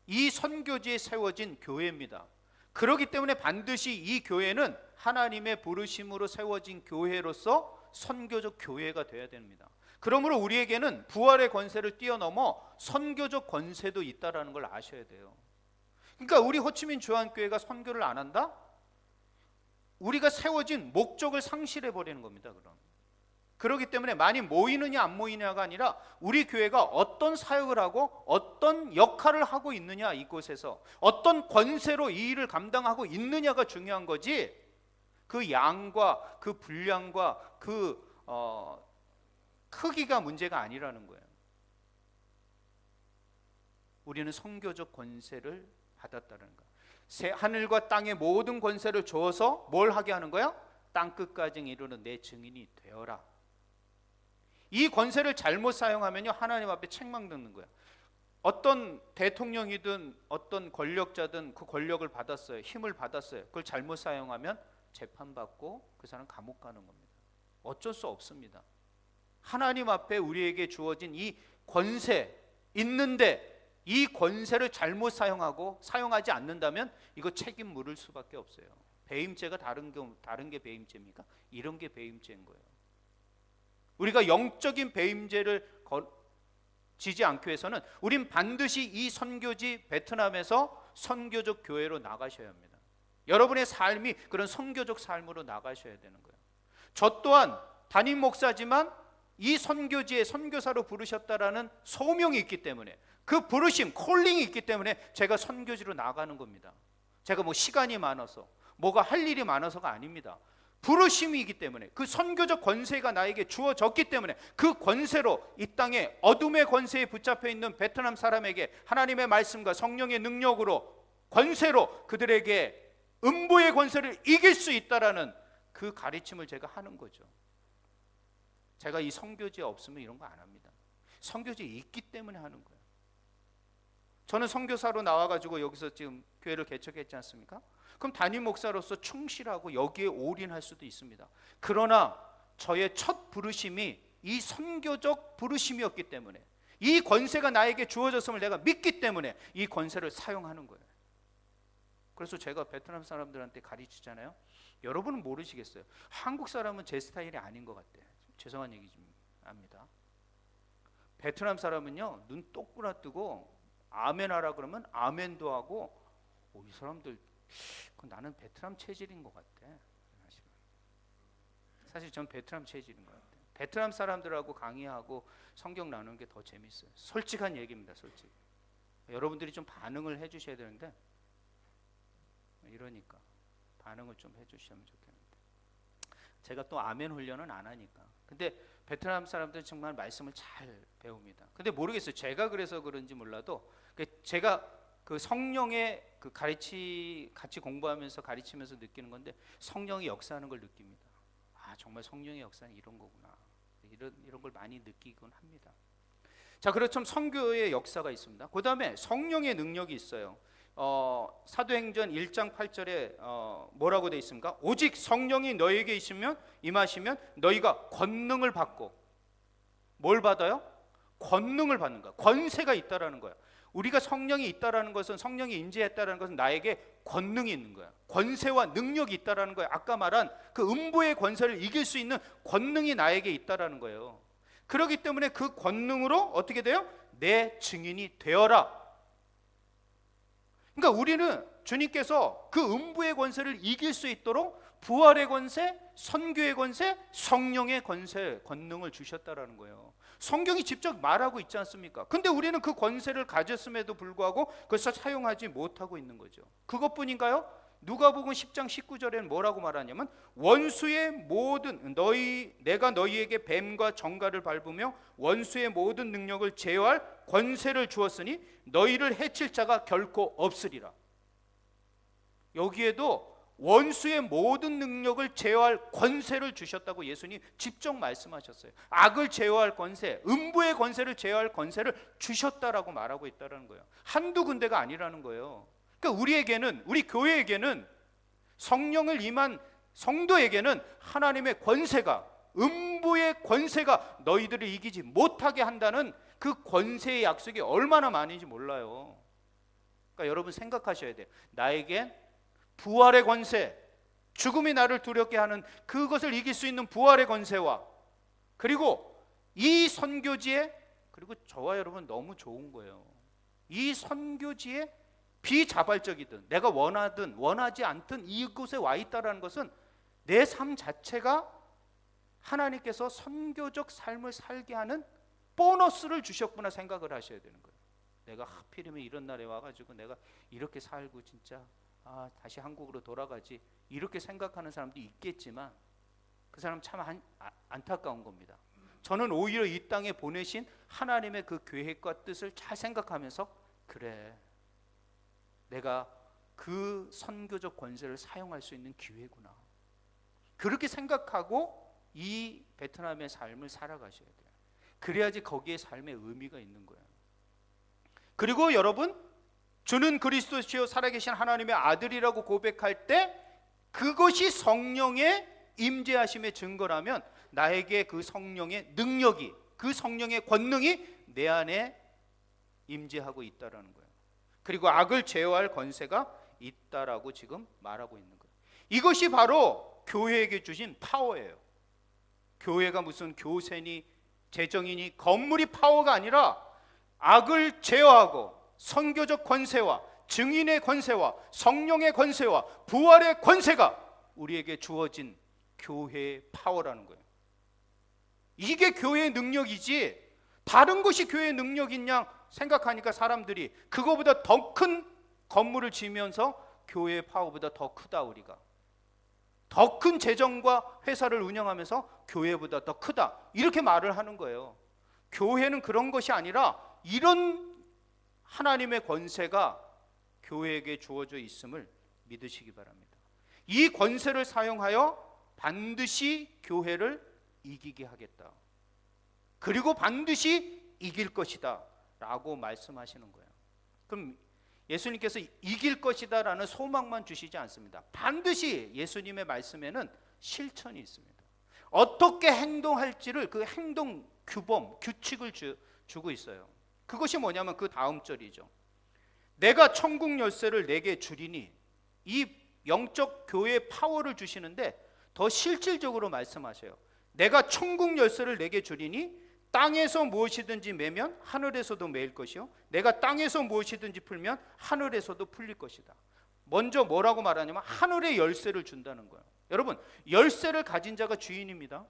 이 선교지에 세워진 교회입니다. 그렇기 때문에 반드시 이 교회는 하나님의 부르심으로 세워진 교회로서 선교적 교회가 되어야 됩니다. 그러므로 우리에게는 부활의 권세를 뛰어넘어 선교적 권세도 있다는 걸 아셔야 돼요. 그러니까 우리 호치민 주한교회가 선교를 안 한다? 우리가 세워진 목적을 상실해 버리는 겁니다. 그렇기 때문에 많이 모이느냐 안 모이느냐가 아니라 우리 교회가 어떤 사역을 하고 어떤 역할을 하고 있느냐, 이곳에서 어떤 권세로 이 일을 감당하고 있느냐가 중요한 거지, 그 양과 그 분량과 그 크기가 문제가 아니라는 거예요. 우리는 선교적 권세를 받았다는 거예요. 하늘과 땅의 모든 권세를 주어서 뭘 하게 하는 거야? 땅끝까지 이르는 내 증인이 되어라. 이 권세를 잘못 사용하면요, 하나님 앞에 책망 듣는 거야. 어떤 대통령이든 어떤 권력자든 그 권력을 받았어요, 힘을 받았어요. 그걸 잘못 사용하면 재판받고 그 사람 감옥 가는 겁니다. 어쩔 수 없습니다. 하나님 앞에 우리에게 주어진 이 권세 있는데 이 권세를 잘못 사용하지 않는다면 이거 책임 물을 수밖에 없어요. 배임죄가 다른 게 배임죄입니까? 이런 게 배임죄인 거예요. 우리가 영적인 배임죄를 지지 않기 위해서는 우린 반드시 이 선교지 베트남에서 선교적 교회로 나가셔야 합니다. 여러분의 삶이 그런 선교적 삶으로 나가셔야 되는 거예요. 저 또한 담임 목사지만 이 선교지에 선교사로 부르셨다라는 소명이 있기 때문에, 그 부르심, 콜링이 있기 때문에 제가 선교지로 나가는 겁니다. 제가 뭐 시간이 많아서 뭐가 할 일이 많아서가 아닙니다. 부르심이 있기 때문에, 그 선교적 권세가 나에게 주어졌기 때문에 그 권세로 이 땅에 어둠의 권세에 붙잡혀 있는 베트남 사람에게 하나님의 말씀과 성령의 능력으로 권세로 그들에게 음부의 권세를 이길 수 있다라는 그 가르침을 제가 하는 거죠. 제가 이 선교지에 없으면 이런 거 안 합니다. 선교지에 있기 때문에 하는 거예요. 저는 선교사로 나와가지고 여기서 지금 교회를 개척했지 않습니까? 그럼 담임 목사로서 충실하고 여기에 올인할 수도 있습니다. 그러나 저의 첫 부르심이 이 선교적 부르심이었기 때문에, 이 권세가 나에게 주어졌음을 내가 믿기 때문에 이 권세를 사용하는 거예요. 그래서 제가 베트남 사람들한테 가르치잖아요. 여러분은 모르시겠어요. 한국 사람은 제 스타일이 아닌 것 같아요. 죄송한 얘기 좀 합니다. 베트남 사람은요, 눈 똑부라 뜨고 아멘 하라 그러면 아멘도 하고, 이 사람들 나는 베트남 체질인 것 같아. 사실 전 베트남 체질인 것 같아요. 베트남 사람들하고 강의하고 성경 나누는 게 더 재밌어요. 솔직한 얘기입니다. 솔직. 여러분들이 좀 반응을 해주셔야 되는데, 이러니까 반응을 좀 해주시면 좋겠는데, 제가 또 아멘 훈련은 안 하니까. 근데 베트남 사람들은 정말 말씀을 잘 배웁니다. 근데 모르겠어요. 제가 그래서 그런지 몰라도 제가 그 성령의 그 같이 공부하면서 가르치면서 느끼는 건데, 성령이 역사하는 걸 느낍니다. 아, 정말 성령의 역사는 이런 거구나. 이런 걸 많이 느끼곤 합니다. 자, 그렇죠. 선교의 역사가 있습니다. 그 다음에 성령의 능력이 있어요. 사도행전 1장 8절에 뭐라고 되어 있습니까? 오직 성령이 너에게 임하시면 너희가 권능을 받고, 뭘 받아요? 권능을 받는 거야. 권세가 있다라는 거야. 우리가 성령이 있다라는 것은, 성령이 임재했다라는 것은 나에게 권능이 있는 거야. 권세와 능력이 있다라는 거야. 아까 말한 그 음부의 권세를 이길 수 있는 권능이 나에게 있다라는 거예요. 그렇기 때문에 그 권능으로 어떻게 돼요? 내 증인이 되어라. 그러니까 우리는 주님께서 그 음부의 권세를 이길 수 있도록 부활의 권세, 선교의 권세, 성령의 권세, 권능을 주셨다라는 거예요. 성경이 직접 말하고 있지 않습니까? 근데 우리는 그 권세를 가졌음에도 불구하고 그것을 사용하지 못하고 있는 거죠. 그것뿐인가요? 누가복음 10장 19절에는 뭐라고 말하냐면, 원수의 모든 내가 너희에게 뱀과 정갈을 밟으며 원수의 모든 능력을 제어할 권세를 주었으니 너희를 해칠 자가 결코 없으리라. 여기에도 원수의 모든 능력을 제어할 권세를 주셨다고 예수님 직접 말씀하셨어요. 악을 제어할 권세, 음부의 권세를 제어할 권세를 주셨다라고 말하고 있다는 거예요. 한두 군데가 아니라는 거예요. 그러니까 우리 교회에게는, 성령을 임한 성도에게는 하나님의 권세가, 음부의 권세가 너희들을 이기지 못하게 한다는 그 권세의 약속이 얼마나 많은지 몰라요. 그러니까 여러분 생각하셔야 돼요. 나에겐 부활의 권세, 죽음이 나를 두렵게 하는 그것을 이길 수 있는 부활의 권세와, 그리고 이 선교지에, 그리고 저와 여러분 너무 좋은 거예요. 이 선교지에 비자발적이든 내가 원하든 원하지 않든 이곳에 와 있다는 것은 내 삶 자체가 하나님께서 선교적 삶을 살게 하는 보너스를 주셨구나 생각을 하셔야 되는 거예요. 내가 하필이면 이런 날에 와가지고 내가 이렇게 살고 진짜 다시 한국으로 돌아가지 이렇게 생각하는 사람도 있겠지만 그 사람 참 안타까운 겁니다. 저는 오히려 이 땅에 보내신 하나님의 그 계획과 뜻을 잘 생각하면서 그래, 내가 그 선교적 권세를 사용할 수 있는 기회구나, 그렇게 생각하고 이 베트남의 삶을 살아가셔야 돼요. 그래야지 거기에 삶의 의미가 있는 거예요. 그리고 여러분, 주는 그리스도시요 살아계신 하나님의 아들이라고 고백할 때 그것이 성령의 임재하심의 증거라면 나에게 그 성령의 능력이, 그 성령의 권능이 내 안에 임재하고 있다라는 거예요. 그리고 악을 제어할 권세가 있다라고 지금 말하고 있는 거예요. 이것이 바로 교회에게 주신 파워예요. 교회가 무슨 교세니 재정이니 건물이 파워가 아니라 악을 제어하고 선교적 권세와 증인의 권세와 성령의 권세와 부활의 권세가 우리에게 주어진 교회의 파워라는 거예요. 이게 교회의 능력이지 다른 것이 교회의 능력인 양 생각하니까 사람들이 그거보다 더 큰 건물을 지으면서 교회의 파워보다 더 크다, 우리가 더 큰 재정과 회사를 운영하면서 교회보다 더 크다, 이렇게 말을 하는 거예요. 교회는 그런 것이 아니라 이런 하나님의 권세가 교회에게 주어져 있음을 믿으시기 바랍니다. 이 권세를 사용하여 반드시 교회를 이기게 하겠다, 그리고 반드시 이길 것이다 라고 말씀하시는 거예요. 그럼 예수님께서 이길 것이다 라는 소망만 주시지 않습니다. 반드시 예수님의 말씀에는 실천이 있습니다. 어떻게 행동할지를, 그 행동 규범, 규칙을 주고 있어요. 그것이 뭐냐면 그 다음 절이죠. 내가 천국 열쇠를 내게 주리니, 이 영적 교회의 파워를 주시는데 더 실질적으로 말씀하셔요. 내가 천국 열쇠를 내게 주리니 땅에서 무엇이든지 매면 하늘에서도 매일 것이요, 내가 땅에서 무엇이든지 풀면 하늘에서도 풀릴 것이다. 먼저 뭐라고 말하냐면 하늘의 열쇠를 준다는 거예요. 여러분, 열쇠를 가진 자가 주인입니다.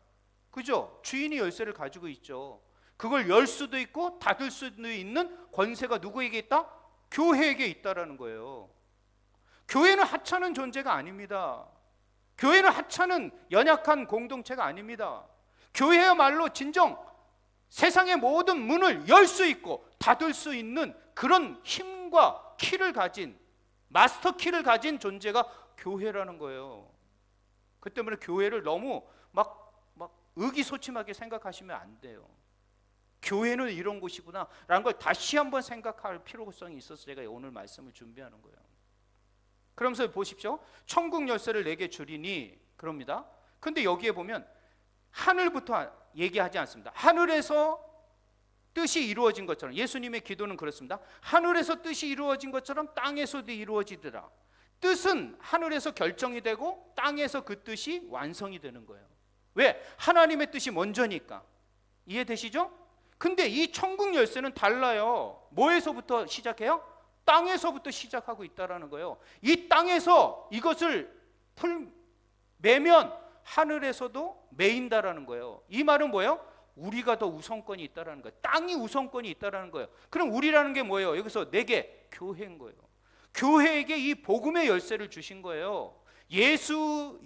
그죠? 주인이 열쇠를 가지고 있죠. 그걸 열 수도 있고 닫을 수도 있는 권세가 누구에게 있다? 교회에게 있다라는 거예요. 교회는 하찮은 존재가 아닙니다. 교회는 하찮은 연약한 공동체가 아닙니다. 교회야말로 진정 세상의 모든 문을 열 수 있고 닫을 수 있는 그런 힘과 키를 가진, 마스터 키를 가진 존재가 교회라는 거예요. 그 때문에 교회를 너무 막 의기소침하게 생각하시면 안 돼요. 교회는 이런 곳이구나 라는 걸 다시 한번 생각할 필요성이 있어서 제가 오늘 말씀을 준비하는 거예요. 그러면서 보십시오. 천국 열쇠를 내게 주리니 그럽니다. 근데 여기에 보면 하늘부터 얘기하지 않습니다. 하늘에서 뜻이 이루어진 것처럼, 예수님의 기도는 그렇습니다. 하늘에서 뜻이 이루어진 것처럼 땅에서도 이루어지더라. 뜻은 하늘에서 결정이 되고 땅에서 그 뜻이 완성이 되는 거예요. 왜? 하나님의 뜻이 먼저니까. 이해되시죠? 근데 이 천국 열쇠는 달라요. 뭐에서부터 시작해요? 땅에서부터 시작하고 있다라는 거예요. 이 땅에서 이것을 매면 하늘에서도 매인다라는 거예요. 이 말은 뭐예요? 우리가 더 우선권이 있다라는 거예요. 땅이 우선권이 있다라는 거예요. 그럼 우리라는 게 뭐예요? 여기서 내게 교회인 거예요. 교회에게 이 복음의 열쇠를 주신 거예요. 예수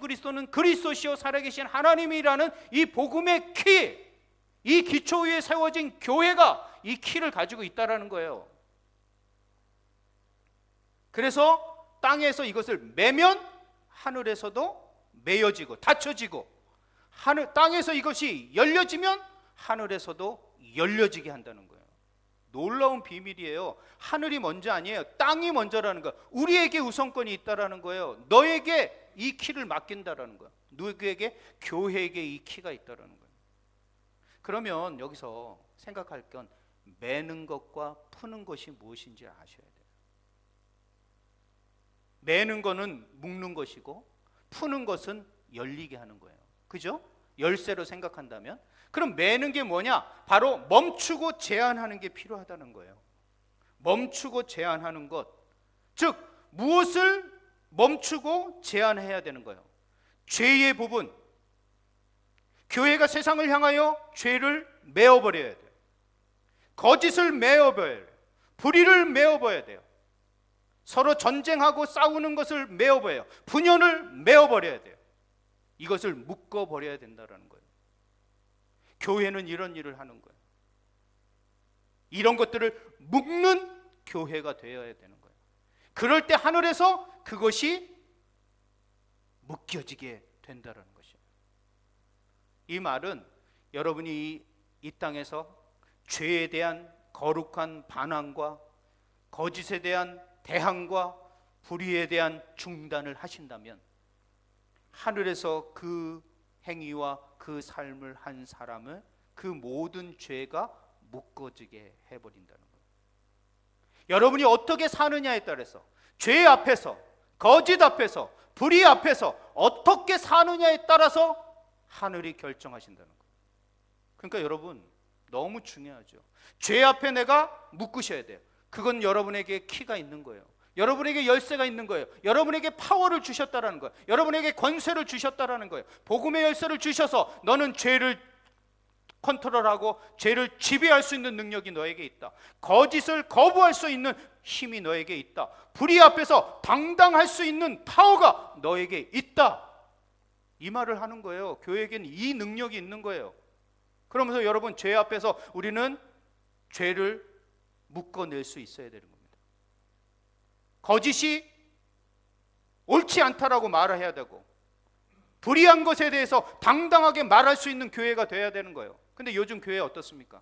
그리스도는 그리스도시요 살아계신 하나님이라는 이 복음의 키, 이 기초 위에 세워진 교회가 이 키를 가지고 있다라는 거예요. 그래서 땅에서 이것을 매면 하늘에서도 매여지고 닫혀지고, 땅에서 이것이 열려지면 하늘에서도 열려지게 한다는 거예요. 놀라운 비밀이에요. 하늘이 먼저 아니에요. 땅이 먼저라는 거예요. 우리에게 우선권이 있다라는 거예요. 너에게 이 키를 맡긴다라는 거예요. 누구에게? 교회에게 이 키가 있다라는 거예요. 그러면 여기서 생각할 건 매는 것과 푸는 것이 무엇인지 아셔야 돼요. 매는 것은 묶는 것이고 푸는 것은 열리게 하는 거예요. 그죠? 열쇠로 생각한다면, 그럼 매는 게 뭐냐? 바로 멈추고 제한하는 게 필요하다는 거예요. 멈추고 제한하는 것, 즉 무엇을 멈추고 제한해야 되는 거예요? 죄의 부분, 교회가 세상을 향하여 죄를 메어버려야 돼요. 거짓을 메어버려야 돼요. 불의를 메어버려야 돼요. 서로 전쟁하고 싸우는 것을 메어버려요. 분열을 메어버려야 돼요. 이것을 묶어버려야 된다는 거예요. 교회는 이런 일을 하는 거예요. 이런 것들을 묶는 교회가 되어야 되는 거예요. 그럴 때 하늘에서 그것이 묶여지게 된다는 것이에요. 이 말은 여러분이 이 땅에서 죄에 대한 거룩한 반항과 거짓에 대한 대항과 불의에 대한 중단을 하신다면 하늘에서 그 행위와 그 삶을 한 사람을 그 모든 죄가 묶어지게 해버린다는 거예요. 여러분이 어떻게 사느냐에 따라서 죄 앞에서, 거짓 앞에서, 불의 앞에서 어떻게 사느냐에 따라서 하늘이 결정하신다는 거예요. 그러니까 여러분 너무 중요하죠. 죄 앞에 내가 묶으셔야 돼요. 그건 여러분에게 키가 있는 거예요. 여러분에게 열쇠가 있는 거예요. 여러분에게 파워를 주셨다라는 거예요. 여러분에게 권세를 주셨다라는 거예요. 복음의 열쇠를 주셔서 너는 죄를 컨트롤하고 죄를 지배할 수 있는 능력이 너에게 있다. 거짓을 거부할 수 있는 힘이 너에게 있다. 불의 앞에서 당당할 수 있는 파워가 너에게 있다. 이 말을 하는 거예요. 교회에게는 이 능력이 있는 거예요. 그러면서 여러분 죄 앞에서 우리는 죄를 묶어낼 수 있어야 되는 겁니다. 거짓이 옳지 않다라고 말을 해야 되고 불의한 것에 대해서 당당하게 말할 수 있는 교회가 돼야 되는 거예요. 근데 요즘 교회 어떻습니까?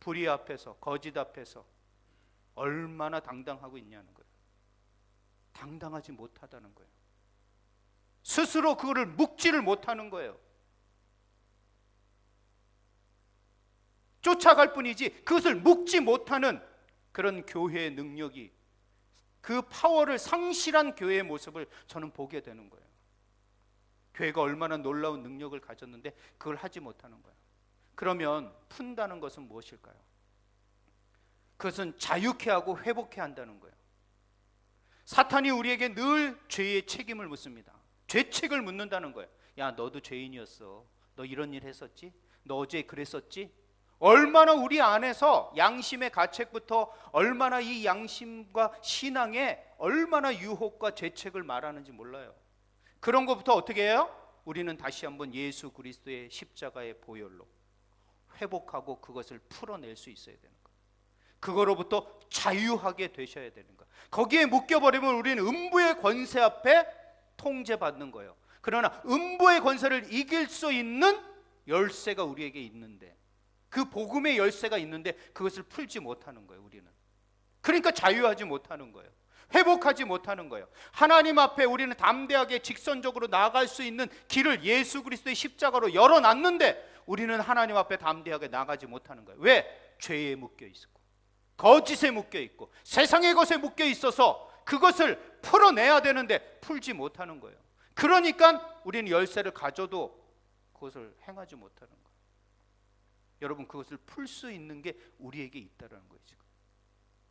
불의 앞에서 거짓 앞에서 얼마나 당당하고 있냐는 거예요. 당당하지 못하다는 거예요. 스스로 그거를 묶지를 못하는 거예요. 쫓아갈 뿐이지 그것을 묶지 못하는 그런 교회의 능력이, 그 파워를 상실한 교회의 모습을 저는 보게 되는 거예요. 교회가 얼마나 놀라운 능력을 가졌는데 그걸 하지 못하는 거예요. 그러면 푼다는 것은 무엇일까요? 그것은 자유케 하고 회복케 한다는 거예요. 사탄이 우리에게 늘 죄의 책임을 묻습니다. 죄책을 묻는다는 거예요. 야, 너도 죄인이었어. 너 이런 일 했었지? 너 어제 그랬었지? 얼마나 우리 안에서 양심의 가책부터 얼마나 이 양심과 신앙에 얼마나 유혹과 죄책을 말하는지 몰라요. 그런 것부터 어떻게 해요? 우리는 다시 한번 예수 그리스도의 십자가의 보혈로 회복하고 그것을 풀어낼 수 있어야 되는 거예요. 그거로부터 자유하게 되셔야 되는 거예요. 거기에 묶여버리면 우리는 음부의 권세 앞에 통제받는 거예요. 그러나 음부의 권세를 이길 수 있는 열쇠가 우리에게 있는데, 그 복음의 열쇠가 있는데 그것을 풀지 못하는 거예요. 우리는. 그러니까 자유하지 못하는 거예요. 회복하지 못하는 거예요. 하나님 앞에 우리는 담대하게 직선적으로 나아갈 수 있는 길을 예수 그리스도의 십자가로 열어놨는데 우리는 하나님 앞에 담대하게 나가지 못하는 거예요. 왜? 죄에 묶여 있고 거짓에 묶여 있고 세상의 것에 묶여 있어서 그것을 풀어내야 되는데 풀지 못하는 거예요. 그러니까 우리는 열쇠를 가져도 그것을 행하지 못하는 거예요. 여러분, 그것을 풀 수 있는 게 우리에게 있다는 거예요. 지금.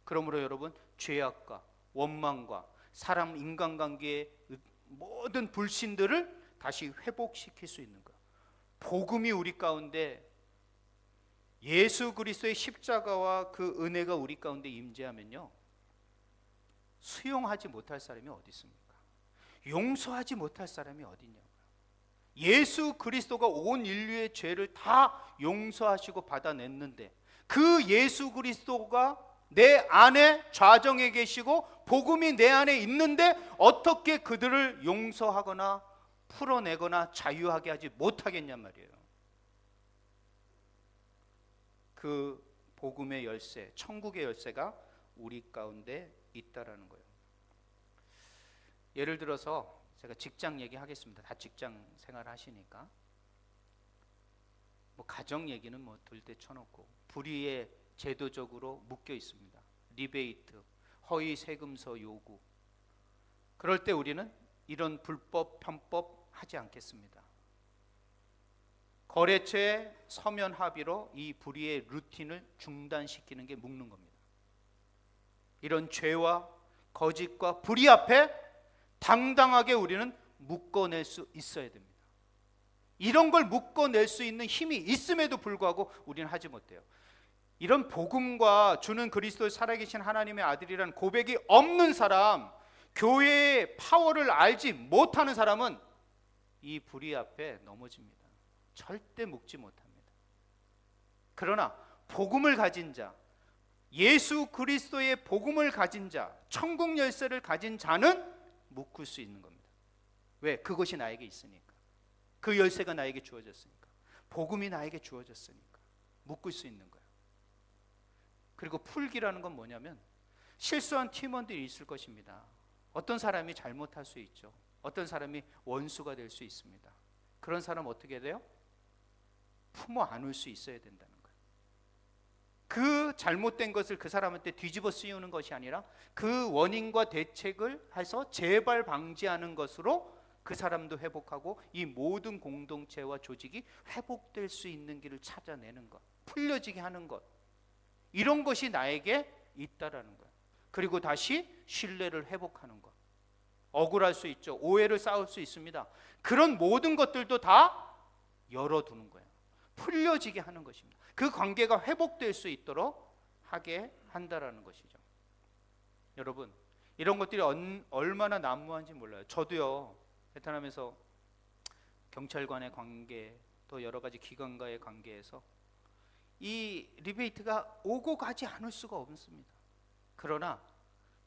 그러므로 여러분, 죄악과 원망과 사람 인간관계의 모든 불신들을 다시 회복시킬 수 있는 거예요. 복음이 우리 가운데, 예수 그리스도의 십자가와 그 은혜가 우리 가운데 임재하면요, 수용하지 못할 사람이 어디 있습니까? 용서하지 못할 사람이 어디 있냐고요. 예수 그리스도가 온 인류의 죄를 다 용서하시고 받아냈는데 그 예수 그리스도가 내 안에 좌정에 계시고 복음이 내 안에 있는데 어떻게 그들을 용서하거나 풀어내거나 자유하게 하지 못하겠냔 말이에요. 그 복음의 열쇠, 천국의 열쇠가 우리 가운데 있다라는 거예요. 예를 들어서 제가 직장 얘기하겠습니다. 다 직장 생활 하시니까. 뭐 가정 얘기는 뭐 들때 쳐놓고, 불의에 제도적으로 묶여 있습니다. 리베이트, 허위 세금서 요구. 그럴 때 우리는 이런 불법, 편법 하지 않겠습니다. 거래처의 서면 합의로 이 불의의 루틴을 중단시키는 게 묶는 겁니다. 이런 죄와 거짓과 불의 앞에 당당하게 우리는 묶어낼 수 있어야 됩니다. 이런 걸 묶어낼 수 있는 힘이 있음에도 불구하고 우리는 하지 못해요. 이런 복음과 주는 그리스도의 살아계신 하나님의 아들이라는 고백이 없는 사람, 교회의 파워를 알지 못하는 사람은 이 불의 앞에 넘어집니다. 절대 묶지 못합니다. 그러나 복음을 가진 자, 예수 그리스도의 복음을 가진 자, 천국 열쇠를 가진 자는 묶을 수 있는 겁니다. 왜? 그것이 나에게 있으니까. 그 열쇠가 나에게 주어졌으니까. 복음이 나에게 주어졌으니까 묶을 수 있는 거예요. 그리고 풀기라는 건 뭐냐면 실수한 팀원들이 있을 것입니다. 어떤 사람이 잘못할 수 있죠. 어떤 사람이 원수가 될 수 있습니다. 그런 사람 어떻게 돼요? 품어 안을 수 있어야 된다는 거예요. 그 잘못된 것을 그 사람한테 뒤집어 씌우는 것이 아니라 그 원인과 대책을 해서 재발 방지하는 것으로 그 사람도 회복하고 이 모든 공동체와 조직이 회복될 수 있는 길을 찾아내는 것, 풀려지게 하는 것, 이런 것이 나에게 있다라는 거예요. 그리고 다시 신뢰를 회복하는 것. 억울할 수 있죠. 오해를 쌓을 수 있습니다. 그런 모든 것들도 다 열어두는 거예요. 풀려지게 하는 것입니다. 그 관계가 회복될 수 있도록 하게 한다라는 것이죠. 여러분, 이런 것들이 얼마나 난무한지 몰라요. 저도요, 베트남에서 경찰관의 관계, 또 여러 가지 기관과의 관계에서 이 리베이트가 오고 가지 않을 수가 없습니다. 그러나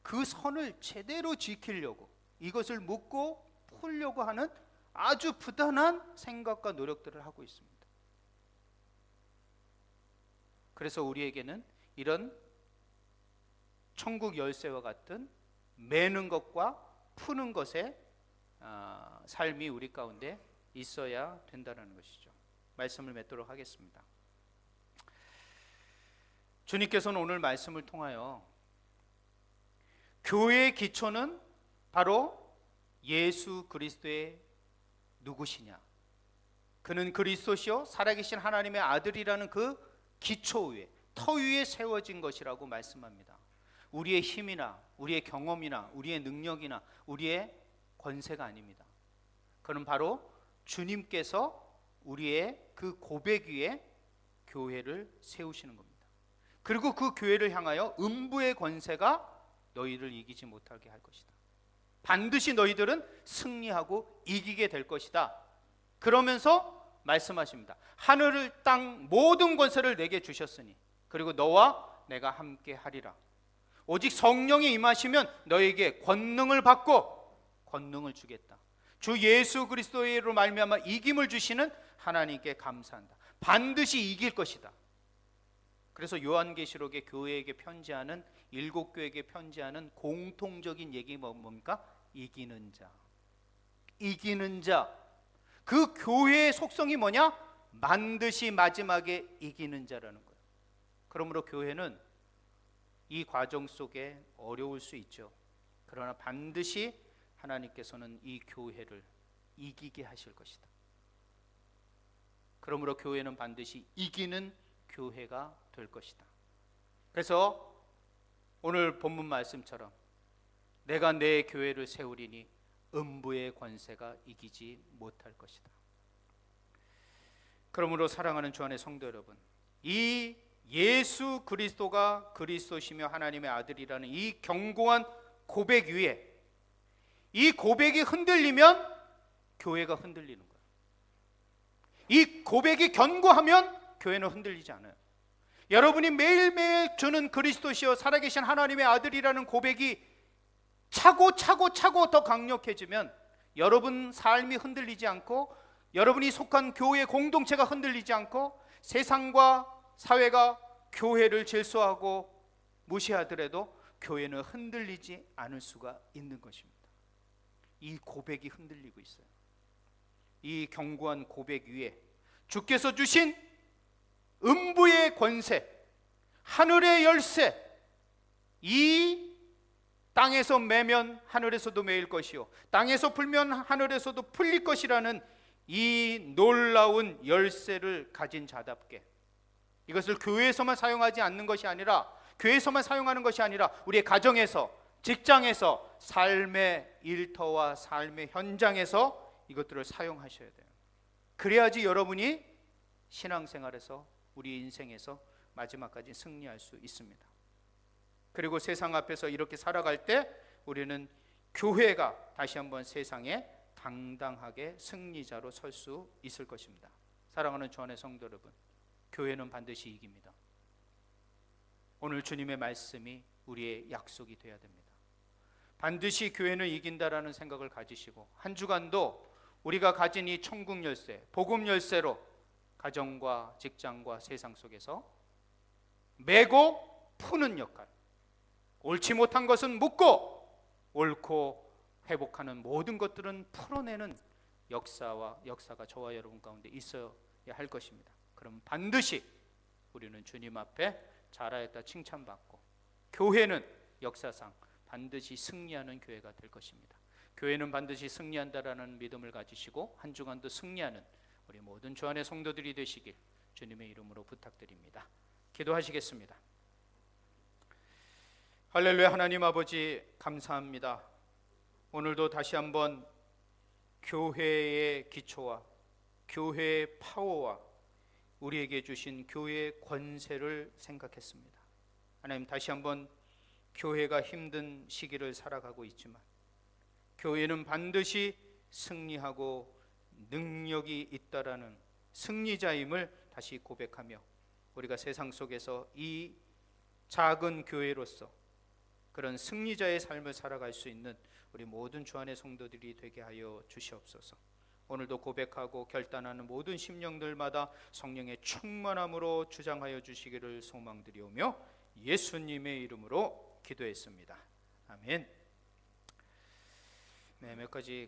그 선을 제대로 지키려고, 이것을 묻고 풀려고 하는 아주 부단한 생각과 노력들을 하고 있습니다. 그래서 우리에게는 이런 천국 열쇠와 같은 매는 것과 푸는 것의 삶이 우리 가운데 있어야 된다는 것이죠. 말씀을 맺도록 하겠습니다. 주님께서는 오늘 말씀을 통하여 교회의 기초는 바로 예수 그리스도의 누구시냐, 그는 그리스도시요 살아계신 하나님의 아들이라는 그 기초 위에, 터 위에 세워진 것이라고 말씀합니다. 우리의 힘이나 우리의 경험이나 우리의 능력이나 우리의 권세가 아닙니다. 그는 바로 주님께서 우리의 그 고백 위에 교회를 세우시는 겁니다. 그리고 그 교회를 향하여 음부의 권세가 너희를 이기지 못하게 할 것이다. 반드시 너희들은 승리하고 이기게 될 것이다. 그러면서 말씀하십니다. 하늘 땅 모든 권세를 내게 주셨으니 그리고 너와 내가 함께 하리라. 오직 성령이 임하시면 너에게 권능을 받고 권능을 주겠다. 주 예수 그리스도로 말미암아 이김을 주시는 하나님께 감사한다. 반드시 이길 것이다. 그래서 요한계시록에 교회에게 편지하는, 일곱 교회에게 편지하는 공통적인 얘기가 뭡니까? 이기는 자. 이기는 자. 그 교회의 속성이 뭐냐? 반드시 마지막에 이기는 자라는 거예요. 그러므로 교회는 이 과정 속에 어려울 수 있죠. 그러나 반드시 하나님께서는 이 교회를 이기게 하실 것이다. 그러므로 교회는 반드시 이기는 교회가 될 것이다. 그래서 오늘 본문 말씀처럼 내가 내 교회를 세우리니 음부의 권세가 이기지 못할 것이다. 그러므로 사랑하는 주 안의 성도 여러분, 이 예수 그리스도가 그리스도시며 하나님의 아들이라는 이 견고한 고백 위에, 이 고백이 흔들리면 교회가 흔들리는 거예요. 이 고백이 견고하면 교회는 흔들리지 않아요. 여러분이 매일매일 주는 그리스도시여 살아계신 하나님의 아들이라는 고백이 차고 더 강력해지면 여러분 삶이 흔들리지 않고, 여러분이 속한 교회 공동체가 흔들리지 않고, 세상과 사회가 교회를 질서하고 무시하더라도 교회는 흔들리지 않을 수가 있는 것입니다. 이 고백이 흔들리고 있어요. 이 견고한 고백 위에 주께서 주신 음부의 권세, 하늘의 열쇠, 이 땅에서 매면 하늘에서도 매일 것이요 땅에서 풀면 하늘에서도 풀릴 것이라는 이 놀라운 열쇠를 가진 자답게, 이것을 교회에서만 사용하지 않는 것이 아니라, 교회에서만 사용하는 것이 아니라 우리의 가정에서, 직장에서, 삶의 일터와 삶의 현장에서 이것들을 사용하셔야 돼요. 그래야지 여러분이 신앙생활에서, 우리 인생에서 마지막까지 승리할 수 있습니다. 그리고 세상 앞에서 이렇게 살아갈 때 우리는 교회가 다시 한번 세상에 당당하게 승리자로 설 수 있을 것입니다. 사랑하는 주 안의 성도 여러분, 교회는 반드시 이깁니다. 오늘 주님의 말씀이 우리의 약속이 되어야 됩니다. 반드시 교회는 이긴다라는 생각을 가지시고 한 주간도 우리가 가진 이 천국 열쇠, 복음 열쇠로 가정과 직장과 세상 속에서 메고 푸는 역할, 옳지 못한 것은 묻고 옳고 회복하는 모든 것들은 풀어내는 역사가 저와 여러분 가운데 있어야 할 것입니다. 그럼 반드시 우리는 주님 앞에 잘하였다 칭찬받고 교회는 역사상 반드시 승리하는 교회가 될 것입니다. 교회는 반드시 승리한다라는 믿음을 가지시고 한 주간도 승리하는 우리 모든 주 안의 성도들이 되시길 주님의 이름으로 부탁드립니다. 기도하시겠습니다. 할렐루야. 하나님 아버지 감사합니다. 오늘도 다시 한번 교회의 기초와 교회의 파워와 우리에게 주신 교회의 권세를 생각했습니다. 하나님, 다시 한번 교회가 힘든 시기를 살아가고 있지만 교회는 반드시 승리하고 능력이 있다라는 승리자임을 다시 고백하며 우리가 세상 속에서 이 작은 교회로서 그런 승리자의 삶을 살아갈 수 있는 우리 모든 주 안의 성도들이 되게 하여 주시옵소서. 오늘도 고백하고 결단하는 모든 심령들마다 성령의 충만함으로 주장하여 주시기를 소망드리오며 예수님의 이름으로 기도했습니다. 아멘. 네, 몇 가지